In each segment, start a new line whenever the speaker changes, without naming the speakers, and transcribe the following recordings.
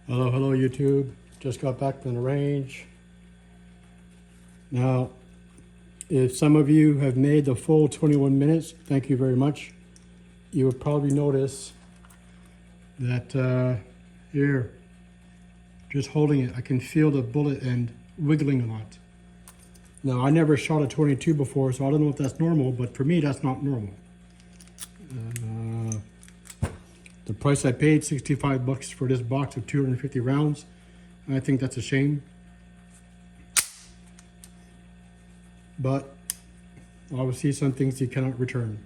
Hello YouTube. Just got back from the range. Now, if some of you have made the full 21 minutes, thank you very much. You would probably notice that here, just holding it, I can feel the bullet end wiggling a lot. Now, I never shot a 22 before, so I don't know if that's normal, but for me, that's not normal. The price I paid, 65 bucks for this box of 250 rounds. I think that's a shame. But obviously some things you cannot return.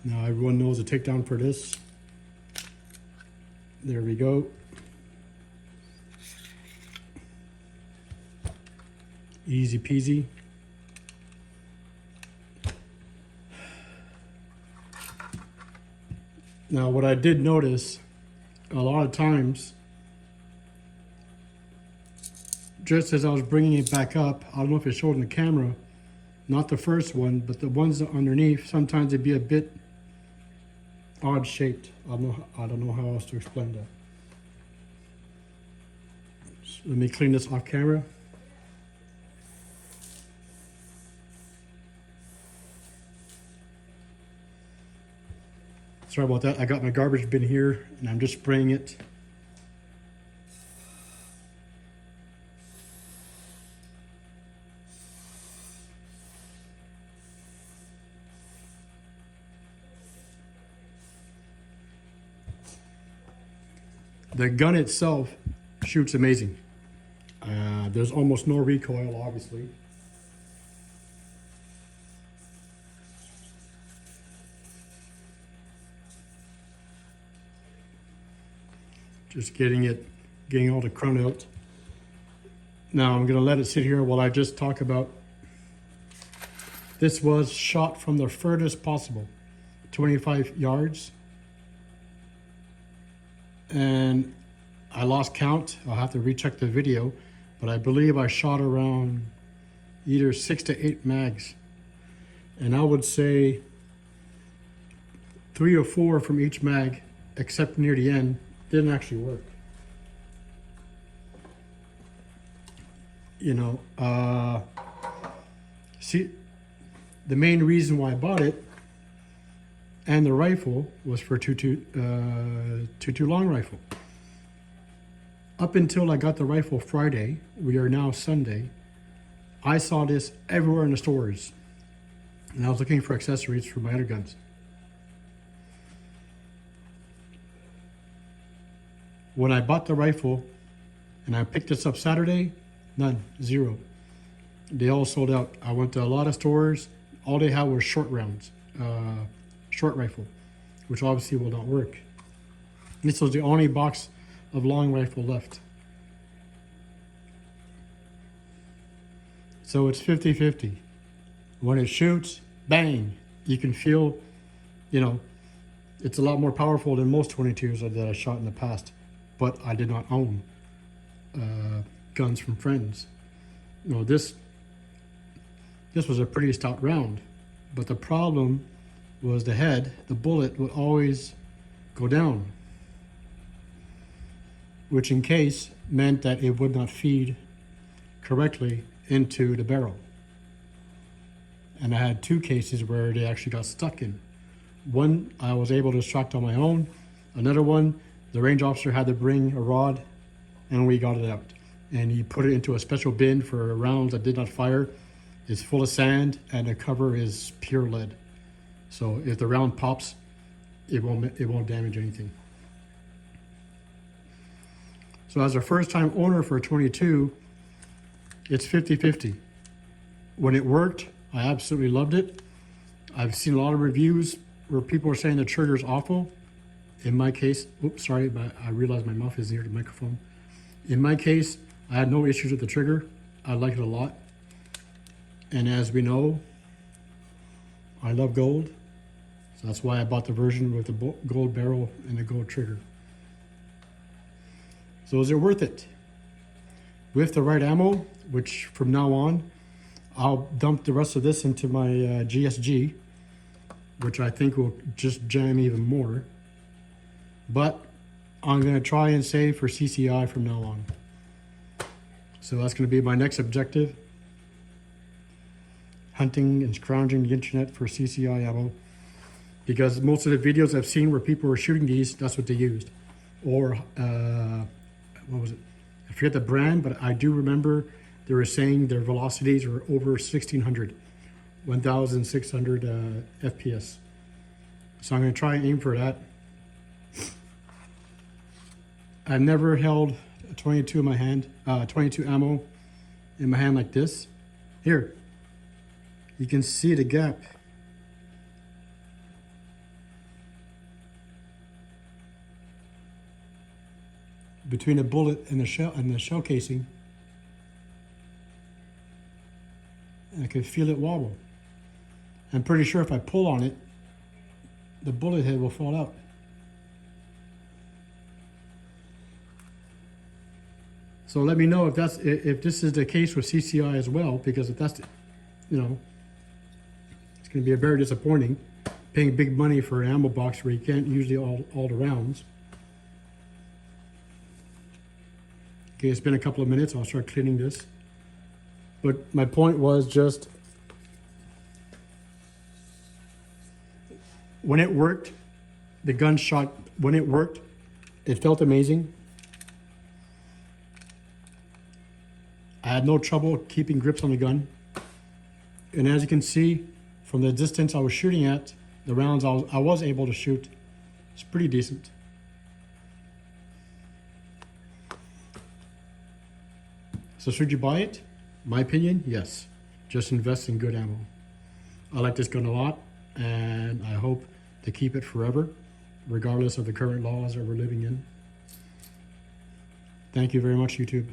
Now everyone knows the takedown for this. There we go. Easy peasy. Now what I did notice, a lot of times, just as I was bringing it back up, I don't know if it showed in the camera, not the first one, but the ones underneath, sometimes they'd be a bit odd shaped. I don't know how else to explain that. So let me clean this off camera. Sorry about that. I got my garbage bin here and I'm just spraying it. The gun itself shoots amazing. There's almost no recoil, obviously. Just getting all the crud out. Now I'm gonna let it sit here while I just talk about, this was shot from the furthest possible, 25 yards. And I lost count. I'll have to recheck the video, but I believe I shot around either 6 to 8 mags. And I would say 3 or 4 from each mag, except near the end, didn't actually work. You know, see, the main reason why I bought it and the rifle was for 2.2 long rifle. Up until I got the rifle Friday, we are now Sunday, I saw this everywhere in the stores. And I was looking for accessories for my other guns. When I bought the rifle and I picked this up Saturday, none, zero. They all sold out. I went to a lot of stores. All they had were short rounds, short rifle, which obviously will not work. This was the only box of long rifle left. So it's 50-50. When it shoots, bang, you can feel, you know, it's a lot more powerful than most 22s that I shot in the past. But I did not own guns from friends. You know, this was a pretty stout round, but the problem was the head, the bullet would always go down, which in case meant that it would not feed correctly into the barrel. And I had 2 cases where they actually got stuck in. One I was able to extract on my own. Another one, the range officer had to bring a rod and we got it out. And he put it into a special bin for rounds that did not fire. It's full of sand and the cover is pure lead. So if the round pops, it won't damage anything. So as a first time owner for a 22, it's 50-50. When it worked, I absolutely loved it. I've seen a lot of reviews where people are saying the trigger is awful. In my case, oops, sorry, but I realized my mouth is near the microphone. In my case, I had no issues with the trigger. I like it a lot. And as we know, I love gold. So that's why I bought the version with the gold barrel and the gold trigger. So is it worth it? With the right ammo, which from now on, I'll dump the rest of this into my GSG, which I think will just jam even more. But I'm going to try and save for CCI from now on. So that's going to be my next objective. Hunting and scrounging the internet for CCI ammo. Because most of the videos I've seen where people were shooting these, that's what they used. Or, what was it? I forget the brand, but I do remember they were saying their velocities were over 1600, 1600 FPS. So I'm going to try and aim for that. I've never held a 22 in my hand, 22 ammo in my hand like this. Here, you can see the gap. Between the bullet and the shell casing. And I can feel it wobble. I'm pretty sure if I pull on it, the bullet head will fall out. So let me know if this is the case with CCI as well, because if that's, you know, it's going to be very disappointing paying big money for an ammo box where you can't use all the rounds. Okay, it's been a couple of minutes. I'll start cleaning this. But my point was just, when it worked, the gun shot, when it worked, it felt amazing. I had no trouble keeping grips on the gun. And as you can see, from the distance I was shooting at, the rounds I was able to shoot, it's pretty decent. So should you buy it? My opinion, yes. Just invest in good ammo. I like this gun a lot, and I hope to keep it forever, regardless of the current laws that we're living in. Thank you very much, YouTube.